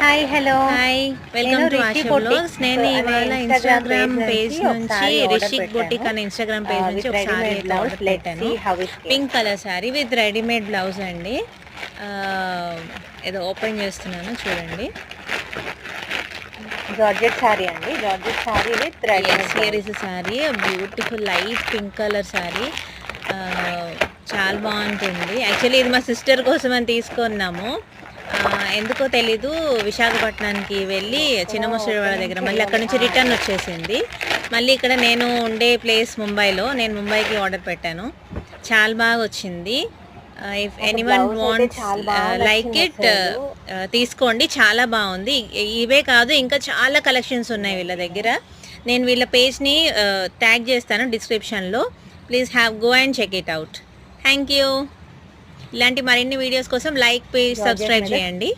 Hi hello hi welcome to Asha blogs. నేను ఇవాళ Instagram page నుంచి రిషిక్ బొటిక్ అనే ఇన్స్టాగ్రామ్ పేజ్ నుంచి ఒక సారీ అయితే ఆర్డర్ పెట్టాను. Pink colour sari with readymade blouse అండి. ఏదో ఓపెన్ చేస్తున్నాను చూడండి. జార్జెట్ సారీ అండి, georgette sari with here is sari, beautiful light pink colour sari. చాలా బాగుంటుంది. యాక్చువల్లీ ఇది మా సిస్టర్ కోసం అని తీసుకున్నాము. ఎందుకో తెలీదు, విశాఖపట్నానికి వెళ్ళి చిన్నమసూరి వాళ్ళ దగ్గర మళ్ళీ అక్కడ నుంచి రిటర్న్ వచ్చేసింది. మళ్ళీ ఇక్కడ నేను ఉండే ప్లేస్ ముంబైలో, నేను ముంబైకి ఆర్డర్ పెట్టాను. చాలా బాగా వచ్చింది. If anyone wants like it తీసుకోండి, చాలా బాగుంది. ఇవే కాదు ఇంకా చాలా కలెక్షన్స్ ఉన్నాయి వీళ్ళ దగ్గర. నేను వీళ్ళ పేజ్ని ట్యాగ్ చేస్తాను డిస్క్రిప్షన్లో. Please go and check it out. Thank you. ఇలాంటి మరిన్ని వీడియోస్ కోసం లైక్, పేజ్, సబ్స్క్రైబ్ చేయండి.